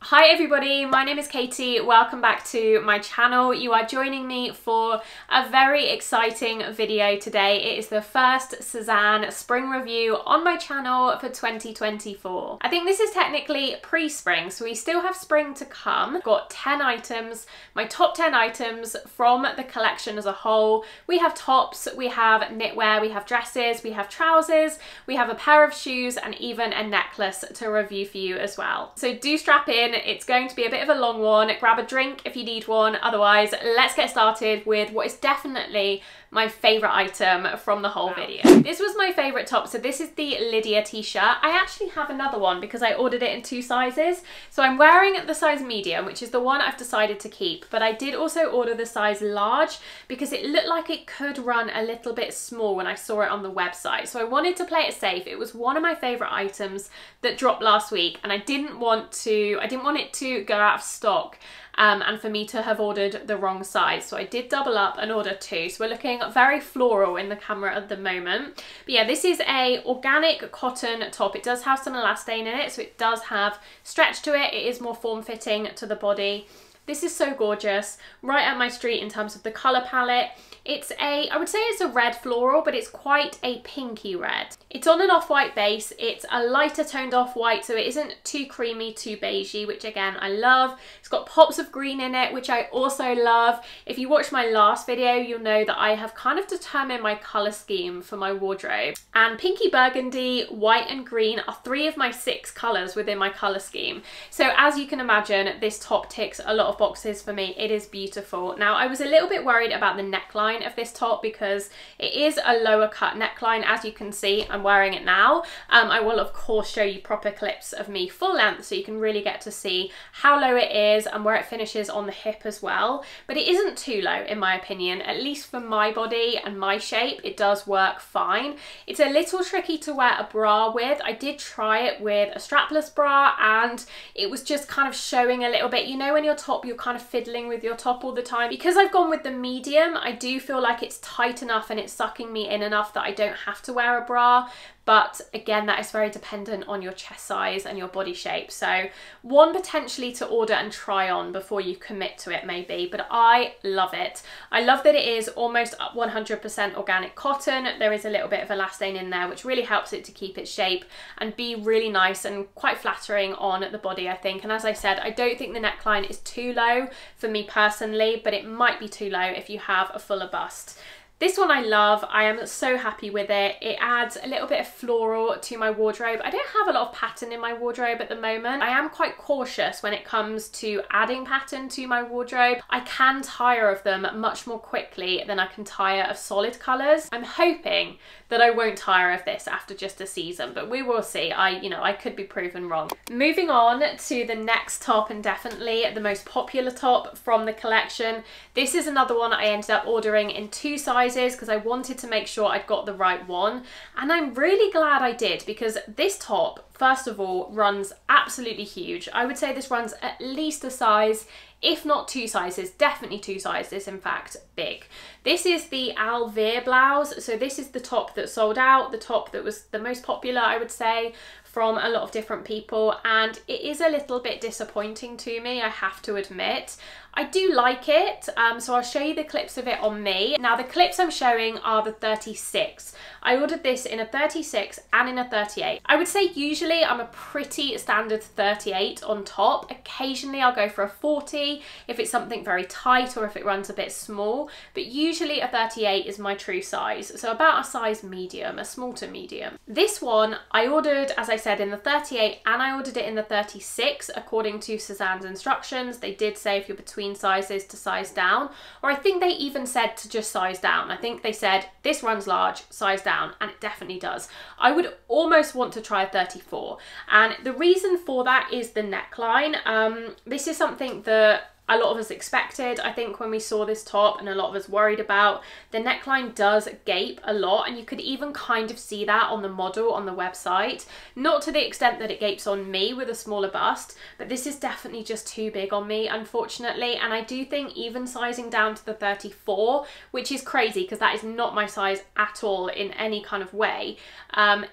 Hi everybody, my name is Katie. Welcome back to my channel. You are joining me for a very exciting video today. It is the first Sézane spring review on my channel for 2024. I think this is technically pre-spring, so we still have spring to come. I've got 10 items, my top 10 items from the collection as a whole. We have tops, we have knitwear, we have dresses, we have trousers, we have a pair of shoes and even a necklace to review for you as well. So do strap in. It's going to be a bit of a long one. Grab a drink if you need one. Otherwise, let's get started with what is definitely my favourite item from the whole video. This was my favourite top. So this is the Lydia Tee shirt. I actually have another one because I ordered it in 2 sizes. So I'm wearing the size medium, which is the one I've decided to keep. But I did also order the size large because it looked like it could run a little bit small when I saw it on the website. So I wanted to play it safe. It was one of my favourite items that dropped last week, and I didn't want it to go out of stock and for me to have ordered the wrong size. So I did double up and order 2. So we're looking very floral in the camera at the moment. But yeah, this is a organic cotton top. It does have some elastane in it, so it does have stretch to it. It is more form-fitting to the body. This is so gorgeous, right up my street in terms of the colour palette. I would say it's a red floral, but it's quite a pinky red. It's on an off-white base. It's a lighter toned off-white, so it isn't too creamy, too beigey, which again, I love. It's got pops of green in it, which I also love. If you watched my last video, you'll know that I have kind of determined my colour scheme for my wardrobe. And pinky burgundy, white and green are 3 of my 6 colours within my colour scheme. So as you can imagine, this top ticks a lot of boxes for me. It is beautiful. Now, I was a little bit worried about the neckline of this top because it is a lower cut neckline. As you can see, I'm wearing it now. I will of course show you proper clips of me full length so you can really get to see how low it is and where it finishes on the hip as well. But it isn't too low in my opinion, at least for my body and my shape. It does work fine. It's a little tricky to wear a bra with. I did try it with a strapless bra and it was just kind of showing a little bit. You know, when your top, you're kind of fiddling with your top all the time. Because I've gone with the medium, I do feel like it's tight enough and it's sucking me in enough that I don't have to wear a bra. But again, that is very dependent on your chest size and your body shape. So one potentially to order and try on before you commit to it maybe, but I love it. I love that it is almost 100% organic cotton. There is a little bit of elastane in there, which really helps it to keep its shape and be really nice and quite flattering on the body, I think. And as I said, I don't think the neckline is too low for me personally, but it might be too low if you have a fuller bust. This one I love. I am so happy with it. It adds a little bit of floral to my wardrobe. I don't have a lot of pattern in my wardrobe at the moment. I am quite cautious when it comes to adding pattern to my wardrobe. I can tire of them much more quickly than I can tire of solid colours. I'm hoping that I won't tire of this after just a season, but we will see. I could be proven wrong. Moving on to the next top, and definitely the most popular top from the collection. This is another one I ended up ordering in 2 sizes because I wanted to make sure I'd got the right one, and I'm really glad I did because this top, first of all, runs absolutely huge. I would say this runs at least a size, if not 2 sizes, definitely 2 sizes, in fact, big. This is the Almere Blouse. So this is the top that sold out, the top that was the most popular, I would say, from a lot of different people, and it is a little bit disappointing to me, I have to admit. I do like it, so I'll show you the clips of it on me. Now the clips I'm showing are the 36. I ordered this in a 36 and in a 38. I would say usually I'm a pretty standard 38 on top. Occasionally I'll go for a 40 if it's something very tight or if it runs a bit small, but usually a 38 is my true size. So about a size medium, a small to medium. This one I ordered, as I said, in the 38 and I ordered it in the 36 according to Sézane's instructions. They did say if you're between sizes to size down, or I think they even said to just size down. I think they said this runs large, size down, and it definitely does. I would almost want to try a 34, and the reason for that is the neckline. This is something that a lot of us expected, I think, when we saw this top, and a lot of us worried about. The neckline does gape a lot, and you could even kind of see that on the model on the website. Not to the extent that it gapes on me with a smaller bust, but this is definitely just too big on me, unfortunately. And I do think even sizing down to the 34, which is crazy because that is not my size at all in any kind of way,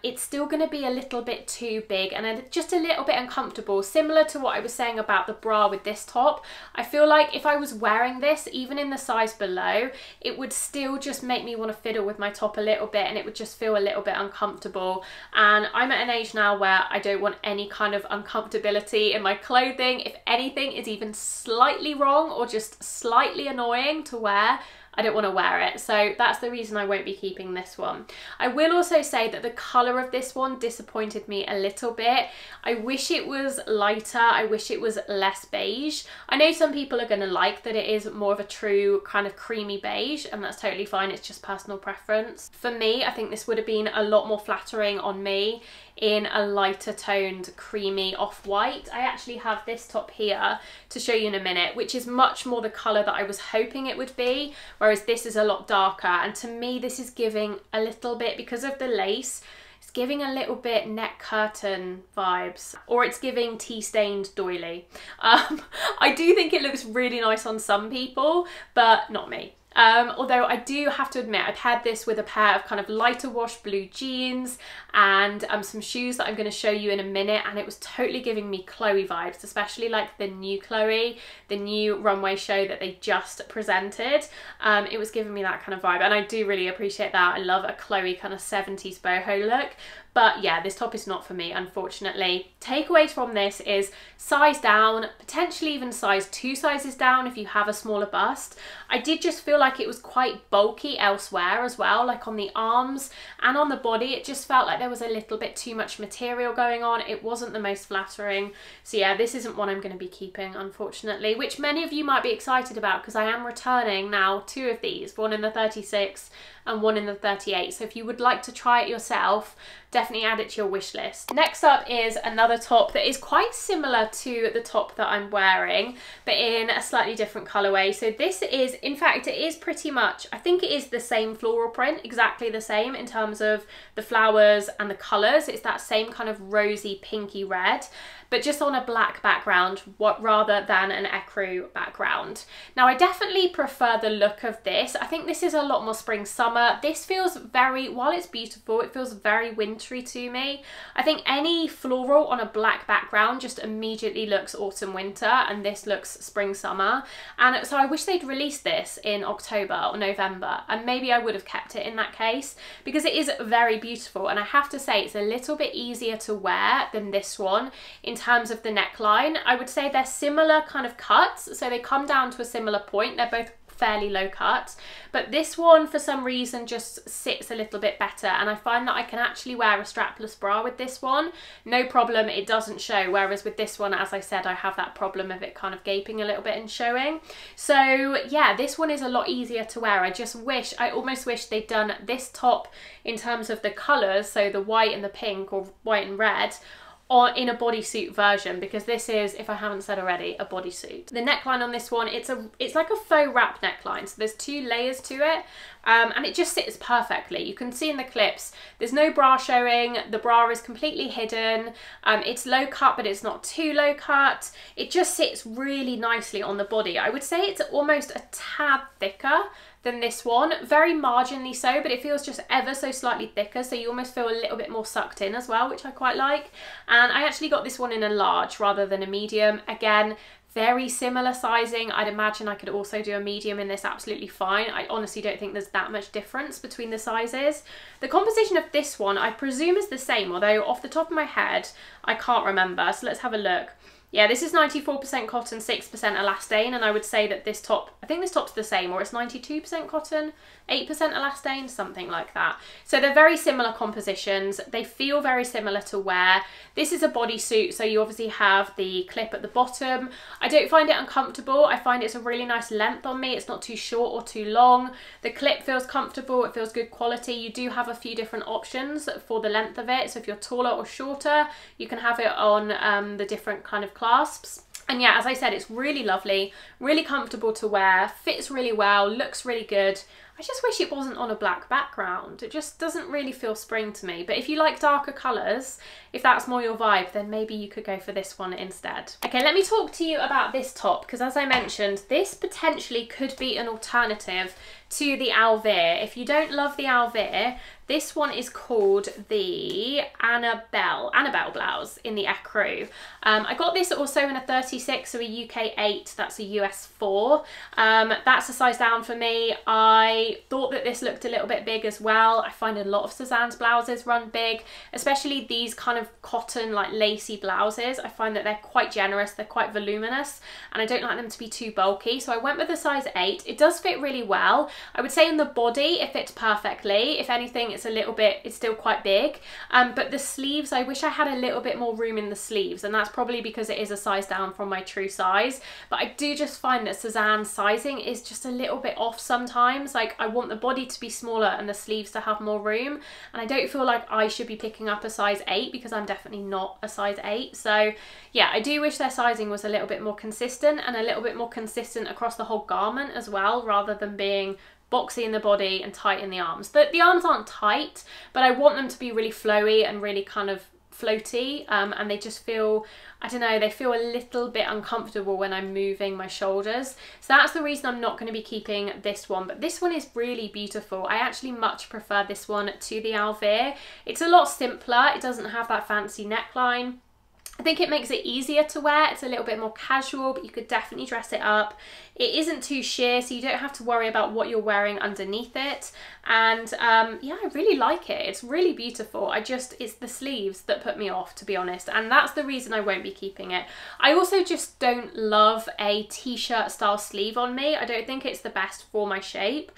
it's still going to be a little bit too big and just a little bit uncomfortable. Similar to what I was saying about the bra with this top, I feel like if I was wearing this, even in the size below, it would still just make me want to fiddle with my top a little bit, and it would just feel a little bit uncomfortable. And I'm at an age now where I don't want any kind of uncomfortability in my clothing. If anything is even slightly wrong or just slightly annoying to wear, I don't want to wear it. So that's the reason I won't be keeping this one. I will also say that the colour of this one disappointed me a little bit. I wish it was lighter. I wish it was less beige. I know some people are going to like that it is more of a true kind of creamy beige, and that's totally fine. It's just personal preference. For me, I think this would have been a lot more flattering on me in a lighter toned creamy off-white. I actually have this top here to show you in a minute, which is much more the colour that I was hoping it would be, whereas this is a lot darker. And to me, this is giving a little bit, because of the lace, it's giving a little bit neck curtain vibes, or it's giving tea-stained doily. I do think it looks really nice on some people, but not me. Although I do have to admit, I've had this with a pair of kind of lighter wash blue jeans and some shoes that I'm going to show you in a minute, and it was totally giving me Chloe vibes, especially like the new Chloe, the new runway show that they just presented. It was giving me that kind of vibe, and I do really appreciate that. I love a Chloe kind of 70s boho look. But yeah, this top is not for me, unfortunately. Takeaways from this is size down, potentially even size 2 sizes down if you have a smaller bust. I did just feel like it was quite bulky elsewhere as well, like on the arms and on the body. It just felt like there was a little bit too much material going on. It wasn't the most flattering. So yeah, this isn't one I'm going to be keeping, unfortunately, which many of you might be excited about, because I am returning now 2 of these, one in the 36 and one in the 38. So if you would like to try it yourself, definitely add it to your wish list. Next up is another top that is quite similar to the top that I'm wearing, but in a slightly different colorway. So this is, in fact, it is pretty much, I think it is the same floral print, exactly the same in terms of the flowers and the colors. It's that same kind of rosy pinky red, but just on a black background rather than an ecru background. Now, I definitely prefer the look of this. I think this is a lot more spring summer. This feels very, while it's beautiful, it feels very wintry to me. I think any floral on a black background just immediately looks autumn winter, and this looks spring summer. And so I wish they'd released this in October or November, and maybe I would have kept it in that case, because it is very beautiful. And I have to say, it's a little bit easier to wear than this one in terms of the neckline. I would say they're similar kind of cuts, so they come down to a similar point. They're both fairly low cut, but this one for some reason just sits a little bit better, and I find that I can actually wear a strapless bra with this one, no problem, it doesn't show, whereas with this one, as I said, I have that problem of it kind of gaping a little bit and showing. So yeah, this one is a lot easier to wear. I almost wish they'd done this top in terms of the colours, so the white and the pink, or white and red, or in a bodysuit version, because this is, if I haven't said already, a bodysuit. The neckline on this one, it's like a faux wrap neckline, so there's 2 layers to it, and it just sits perfectly. You can see in the clips, there's no bra showing, the bra is completely hidden, it's low cut, but it's not too low cut. It just sits really nicely on the body. I would say it's almost a tad thicker than this one, very marginally so, but it feels just ever so slightly thicker, so you almost feel a little bit more sucked in as well, which I quite like. And I actually got this one in a large rather than a medium. Again, very similar sizing. I'd imagine I could also do a medium in this absolutely fine. I honestly don't think there's that much difference between the sizes. The composition of this one, I presume, is the same, although off the top of my head, I can't remember. So let's have a look. Yeah, this is 94% cotton, 6% elastane, and I would say that this top, I think this top's the same, or it's 92% cotton, 8% elastane, something like that. So they're very similar compositions. They feel very similar to wear. This is a bodysuit, so you obviously have the clip at the bottom. I don't find it uncomfortable. I find it's a really nice length on me. It's not too short or too long. The clip feels comfortable. It feels good quality. You do have a few different options for the length of it. So if you're taller or shorter, you can have it on the different kind of clasps. And yeah, as I said, it's really lovely, really comfortable to wear, fits really well, looks really good. I just wish it wasn't on a black background. It just doesn't really feel spring to me. But if you like darker colours, if that's more your vibe, then maybe you could go for this one instead. Okay, let me talk to you about this top, because as I mentioned, this potentially could be an alternative to the Almere. If you don't love the Almere, this one is called the Annabelle Blouse in the ecru. I got this also in a 36, so a UK 8, that's a US 4. That's a size down for me. I thought that this looked a little bit big as well. I find a lot of Sézane's blouses run big, especially these kind of cotton, like lacy blouses. I find that they're quite generous, they're quite voluminous, and I don't like them to be too bulky. So I went with a size 8. It does fit really well. I would say in the body, it fits perfectly. If anything, it's still quite big. But the sleeves, I wish I had a little bit more room in the sleeves, and that's probably because it is a size down from my true size. But I do just find that Sézane's sizing is just a little bit off sometimes. Like, I want the body to be smaller and the sleeves to have more room, and I don't feel like I should be picking up a size 8 because I'm definitely not a size 8. So yeah, I do wish their sizing was a little bit more consistent, and a little bit more consistent across the whole garment as well, rather than being boxy in the body and tight in the arms. The arms aren't tight, but I want them to be really flowy and really kind of floaty, and they just feel, I don't know, they feel a little bit uncomfortable when I'm moving my shoulders. So that's the reason I'm not going to be keeping this one, but this one is really beautiful. I actually much prefer this one to the Almere. It's a lot simpler, it doesn't have that fancy neckline. I think it makes it easier to wear. It's a little bit more casual, but you could definitely dress it up. It isn't too sheer, so you don't have to worry about what you're wearing underneath it. And yeah, I really like it. It's really beautiful. It's the sleeves that put me off, to be honest, and that's the reason I won't be keeping it. I also just don't love a t-shirt style sleeve on me. I don't think it's the best for my shape.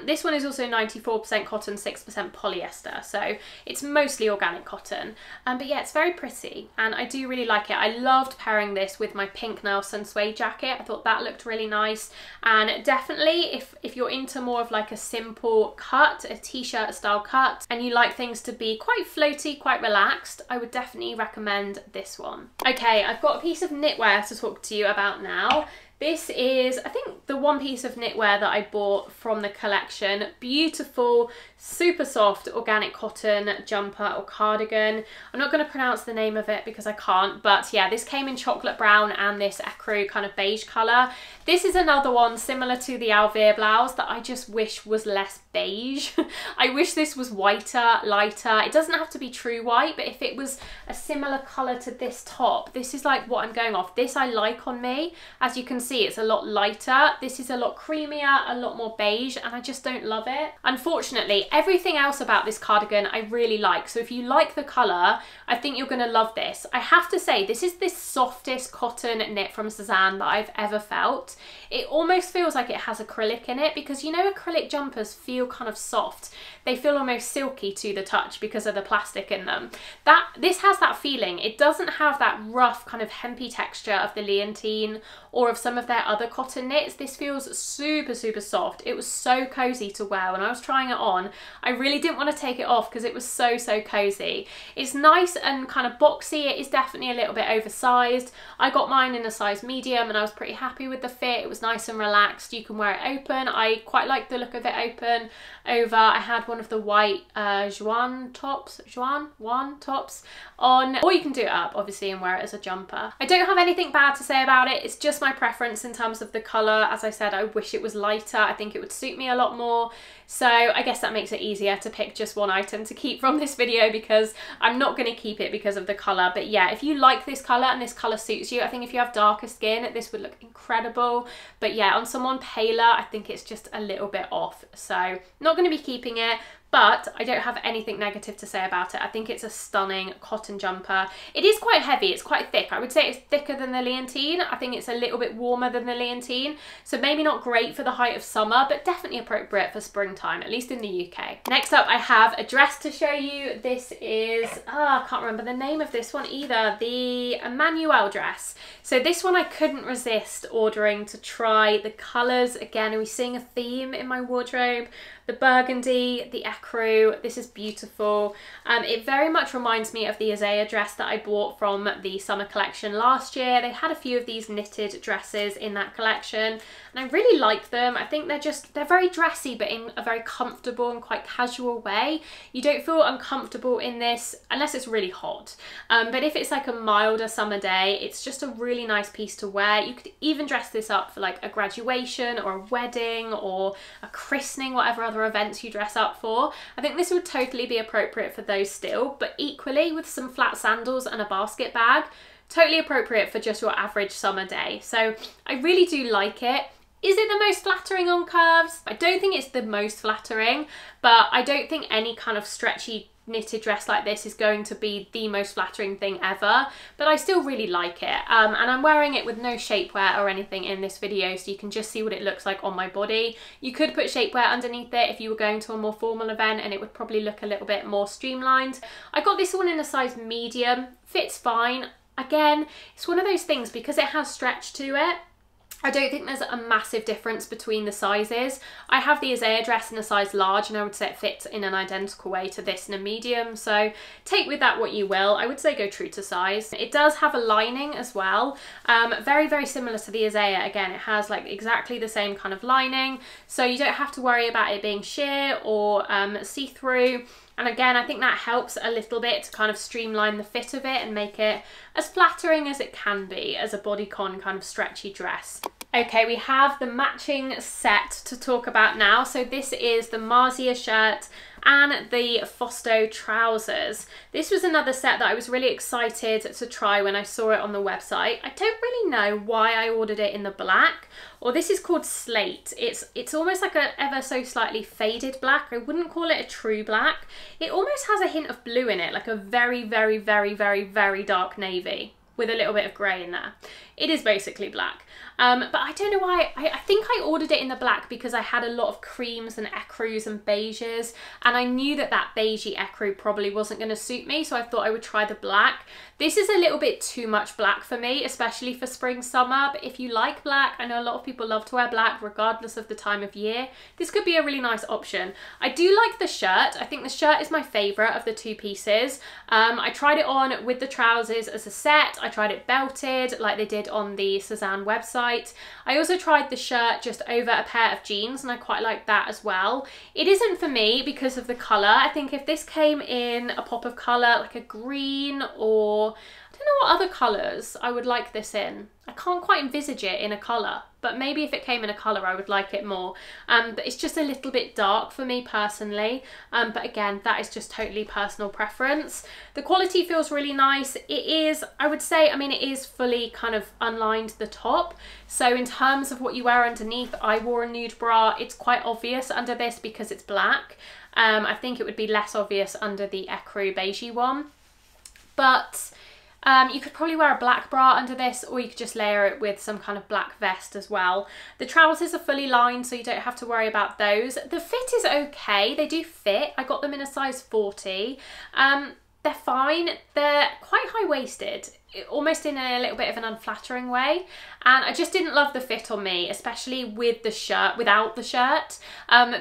This one is also 94% cotton, 6% polyester, so it's mostly organic cotton. But yeah, it's very pretty, and I do really like it. I loved pairing this with my pink Nelson suede jacket. I thought that looked really nice, and definitely if you're into more of like a simple cut, a t-shirt style cut, and you like things to be quite floaty, quite relaxed, I would definitely recommend this one. Okay, I've got a piece of knitwear to talk to you about now. This is, I think, the one piece of knitwear that I bought from the collection. Beautiful, super soft organic cotton jumper or cardigan. I'm not going to pronounce the name of it because I can't, but yeah, this came in chocolate brown and this ecru kind of beige colour. This is another one similar to the Almere blouse that I just wish was less beige. I wish this was whiter, lighter. It doesn't have to be true white, but if it was a similar colour to this top, this is like what I'm going off. This I like on me. As you can see, it's a lot lighter. This is a lot creamier, a lot more beige, and I just don't love it. Unfortunately, everything else about this cardigan I really like. So if you like the colour, I think you're going to love this. I have to say, this is the softest cotton knit from Sézane that I've ever felt. It almost feels like it has acrylic in it, because you know acrylic jumpers feel kind of soft. They feel almost silky to the touch because of the plastic in them. This has that feeling. It doesn't have that rough kind of hempy texture of the Leontine or of some of their other cotton knits. This feels super, super soft. It was so cozy to wear. When I was trying it on, I really didn't want to take it off because it was so, so cozy. It's nice and kind of boxy. It is definitely a little bit oversized. I got mine in a size medium and I was pretty happy with the fit. It was nice and relaxed. You can wear it open. I quite like the look of it open over. I had one of the white Juan tops on, or you can do it up obviously and wear it as a jumper. I don't have anything bad to say about it. It's just my preference in terms of the colour. As I said, I wish it was lighter. I think it would suit me a lot more. So I guess that makes it easier to pick just one item to keep from this video, because I'm not going to keep it because of the colour. But yeah, if you like this colour and this colour suits you, I think if you have darker skin, this would look incredible. But yeah, on someone paler, I think it's just a little bit off. So not going to be keeping it. But I don't have anything negative to say about it. I think it's a stunning cotton jumper. It is quite heavy, it's quite thick. I would say it's thicker than the Leontine. I think it's a little bit warmer than the Leontine. So maybe not great for the height of summer, but definitely appropriate for springtime, at least in the UK. Next up, I have a dress to show you. This is, I can't remember the name of this one either, the Emmanuelle Dress. So this one I couldn't resist ordering to try. The colours, again, are we seeing a theme in my wardrobe? The burgundy, the ecru. This is beautiful. It very much reminds me of the Isaiah dress that I bought from the summer collection last year. They had a few of these knitted dresses in that collection, and I really like them. I think they're very dressy, but in a very comfortable and quite casual way. You don't feel uncomfortable in this unless it's really hot. But if it's like a milder summer day, it's just a really nice piece to wear. You could even dress this up for like a graduation or a wedding or a christening, whatever other events you dress up for. I think this would totally be appropriate for those still, but equally with some flat sandals and a basket bag, totally appropriate for just your average summer day. So I really do like it. Is it the most flattering on curves? I don't think it's the most flattering, but I don't think any kind of stretchy knitted dress like this is going to be the most flattering thing ever, but I still really like it. And I'm wearing it with no shapewear or anything in this video, so you can just see what it looks like on my body. You could put shapewear underneath it if you were going to a more formal event, and it would probably look a little bit more streamlined. I got this one in a size medium, fits fine. Again, it's one of those things, because it has stretch to it, I don't think there's a massive difference between the sizes. I have the Isaiah dress in a size large, and I would say it fits in an identical way to this in a medium, so take with that what you will. I would say go true to size. It does have a lining as well, very, very similar to the Isaiah. Again, it has like exactly the same kind of lining, so you don't have to worry about it being sheer or see-through. And again, I think that helps a little bit to kind of streamline the fit of it and make it as flattering as it can be as a bodycon kind of stretchy dress. Okay, we have the matching set to talk about now. So this is the Marzia shirt and the Fausto trousers. This was another set that I was really excited to try when I saw it on the website. I don't really know why I ordered it in the black, or this is called slate. It's almost like a ever so slightly faded black. I wouldn't call it a true black. It almost has a hint of blue in it, like a very, very, very, very, very dark navy with a little bit of grey in there. It is basically black. But I don't know why. I think I ordered it in the black because I had a lot of creams and ecrus and beiges, and I knew that that beigey ecru probably wasn't going to suit me, so I thought I would try the black. This is a little bit too much black for me, especially for spring, summer, but if you like black, I know a lot of people love to wear black regardless of the time of year, this could be a really nice option. I do like the shirt. I think the shirt is my favourite of the two pieces. I tried it on with the trousers as a set. I tried it belted like they did on the SÉZANE website. I also tried the shirt just over a pair of jeans, and I quite like that as well. It isn't for me because of the colour. I think if this came in a pop of colour, like a green, or I don't know what other colours I would like this in. I can't quite envisage it in a colour, but maybe if it came in a colour I would like it more. But it's just a little bit dark for me personally. But again, that is just totally personal preference. The quality feels really nice. It is, I would say, I mean, it is fully kind of unlined the top. So in terms of what you wear underneath, I wore a nude bra. It's quite obvious under this because it's black. I think it would be less obvious under the ecru beigey one. But you could probably wear a black bra under this, or you could just layer it with some kind of black vest as well. The trousers are fully lined, so you don't have to worry about those. The fit is okay. They do fit. I got them in a size 40. They're fine. They're quite high-waisted, almost in a little bit of an unflattering way, and I just didn't love the fit on me, especially with the shirt, without the shirt.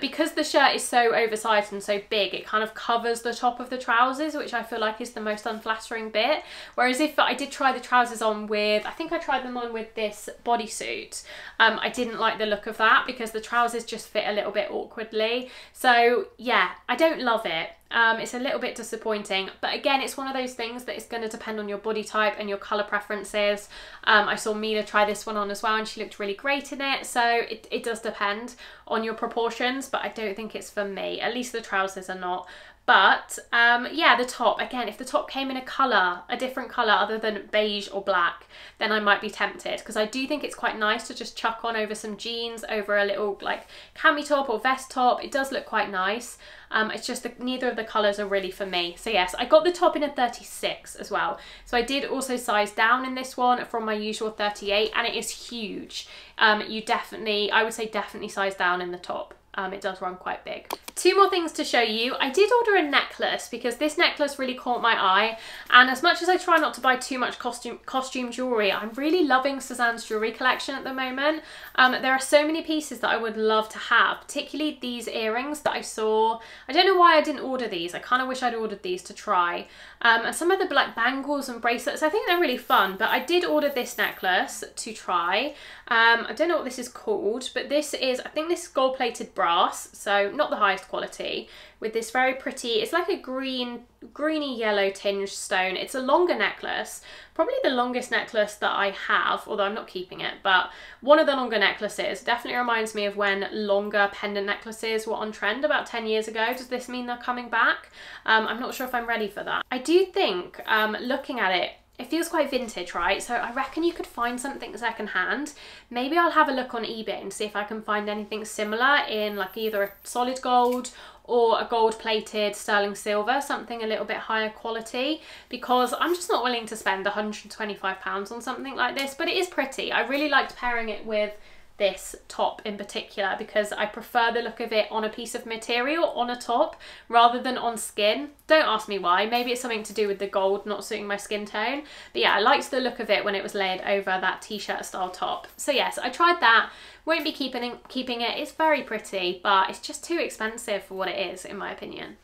Because the shirt is so oversized and so big, it kind of covers the top of the trousers, which I feel like is the most unflattering bit. Whereas if I did try the trousers on with, I think I tried them on with this bodysuit, I didn't like the look of that because the trousers just fit a little bit awkwardly. So yeah, I don't love it. It's a little bit disappointing, but again, it's one of those things that is going to depend on your body type and your colour preferences. I saw Mila try this one on as well, and she looked really great in it, so it does depend on your proportions, but I don't think it's for me. At least the trousers are not. But yeah, the top, again, if the top came in a colour, a different colour other than beige or black, then I might be tempted, because I do think it's quite nice to just chuck on over some jeans, over a little like cami top or vest top. It does look quite nice. It's just that neither of the colours are really for me. So yes, I got the top in a 36 as well. So I did also size down in this one from my usual 38, and it is huge. You definitely, I would say definitely size down in the top. it does run quite big. Two more things to show you. I did order a necklace because this necklace really caught my eye, and as much as I try not to buy too much costume jewellery, I'm really loving SÉZANE's jewellery collection at the moment. There are so many pieces that I would love to have, particularly these earrings that I saw. I don't know why I didn't order these. I kind of wish I'd ordered these to try. And some of the like bangles and bracelets, I think they're really fun, but I did order this necklace to try. I don't know what this is called, but this is, I think this is gold-plated brass, so not the highest quality, with this very pretty, it's like a greeny yellow tinged stone. It's a longer necklace, probably the longest necklace that I have, although I'm not keeping it, but one of the longer necklaces. Definitely reminds me of when longer pendant necklaces were on trend about 10 years ago. Does this mean they're coming back? I'm not sure if I'm ready for that. I do think, looking at it, it feels quite vintage, right? So I reckon you could find something secondhand. Maybe I'll have a look on eBay and see if I can find anything similar in like either a solid gold or a gold-plated sterling silver, something a little bit higher quality, because I'm just not willing to spend £125 on something like this, but it is pretty. I really liked pairing it with this top in particular because I prefer the look of it on a piece of material, on a top, rather than on skin. Don't ask me why. Maybe it's something to do with the gold not suiting my skin tone. But yeah, I liked the look of it when it was layered over that t-shirt style top. So yes, I tried that. Won't be keeping it. It's very pretty, but it's just too expensive for what it is, in my opinion.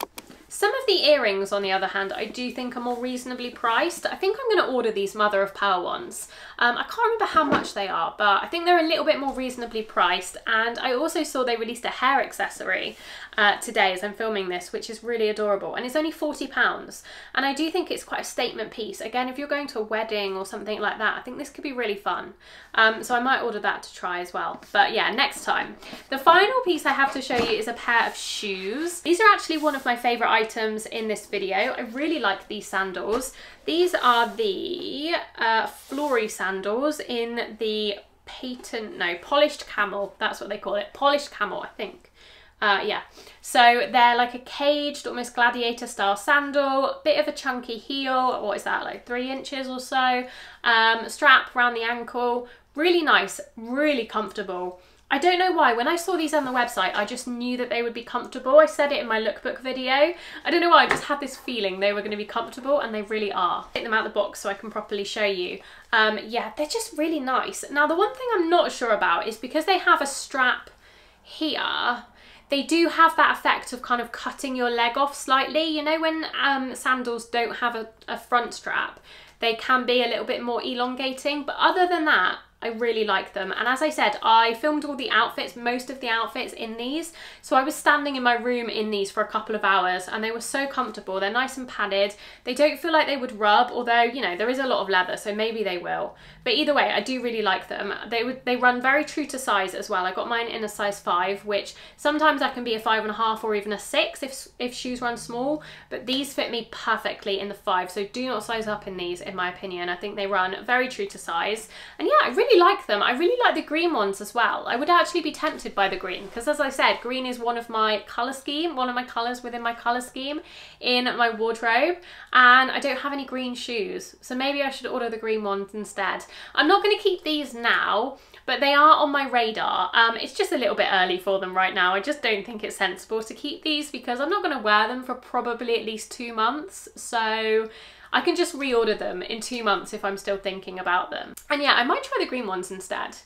Some of the earrings, on the other hand, I do think are more reasonably priced. I think I'm going to order these Mother of Pearl ones. I can't remember how much they are, but I think they're a little bit more reasonably priced. And I also saw they released a hair accessory today as I'm filming this, which is really adorable. And it's only £40. And I do think it's quite a statement piece. Again, if you're going to a wedding or something like that, I think this could be really fun. So I might order that to try as well. But yeah, next time. The final piece I have to show you is a pair of shoes. These are actually one of my favourite items in this video. I really like these sandals. These are the Florie Sandals in the polished camel. That's what they call it. Polished camel, I think. Yeah, so they're like a caged, almost gladiator style sandal, bit of a chunky heel, what is that, like 3 inches or so, strap around the ankle, really nice, really comfortable. I don't know why, when I saw these on the website, I just knew that they would be comfortable. I said it in my lookbook video. I don't know why, I just had this feeling they were going to be comfortable, and they really are. Take them out of the box so I can properly show you. Yeah, they're just really nice. Now, the one thing I'm not sure about is because they have a strap here, they do have that effect of kind of cutting your leg off slightly. You know, when sandals don't have a front strap, they can be a little bit more elongating, but other than that, I really like them. And as I said, I filmed all the outfits, most of the outfits in these. So I was standing in my room in these for a couple of hours, and they were so comfortable. They're nice and padded. They don't feel like they would rub, although, you know, there is a lot of leather, so maybe they will. But either way, I do really like them. They run very true to size as well. I got mine in a size 5, which sometimes I can be a 5.5 or even a 6 if shoes run small, but these fit me perfectly in the 5. So do not size up in these, in my opinion. I think they run very true to size. And yeah, I really like them. I really like the green ones as well. I would actually be tempted by the green because, as I said, green is one of my colour scheme, one of my colours within my colour scheme in my wardrobe, and I don't have any green shoes, so maybe I should order the green ones instead. I'm not going to keep these now, but they are on my radar. It's just a little bit early for them right now. I just don't think it's sensible to keep these because I'm not going to wear them for probably at least 2 months, so I can just reorder them in 2 months if I'm still thinking about them. And yeah, I might try the green ones instead.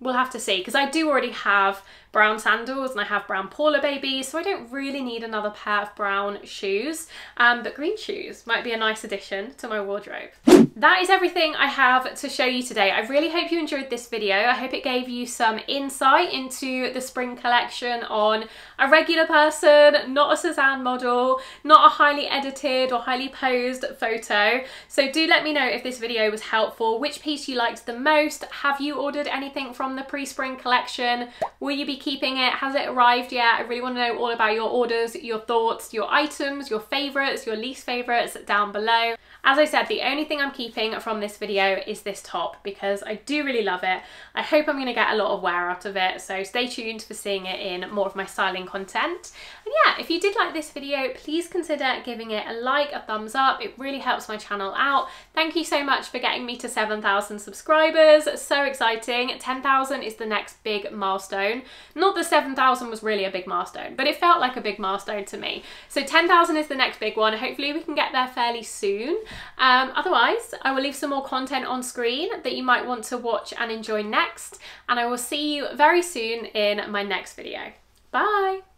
We'll have to see, because I do already have brown sandals and I have brown Paula babies, so I don't really need another pair of brown shoes, but green shoes might be a nice addition to my wardrobe. That is everything I have to show you today. I really hope you enjoyed this video. I hope it gave you some insight into the spring collection on a regular person, not a SÉZANE model, not a highly edited or highly posed photo. So do let me know if this video was helpful, which piece you liked the most. Have you ordered anything from the pre-spring collection? Will you be keeping it? Has it arrived yet? I really want to know all about your orders, your thoughts, your items, your favourites, your least favourites down below. As I said, the only thing I'm keeping from this video is this top because I do really love it. I hope I'm going to get a lot of wear out of it, so stay tuned for seeing it in more of my styling content. And yeah, if you did like this video, please consider giving it a like, a thumbs up. It really helps my channel out. Thank you so much for getting me to 7,000 subscribers. So exciting. 10,000 is the next big milestone. Not that 7,000 was really a big milestone, but it felt like a big milestone to me. So 10,000 is the next big one. Hopefully we can get there fairly soon. Otherwise, I will leave some more content on screen that you might want to watch and enjoy next. And I will see you very soon in my next video. Bye.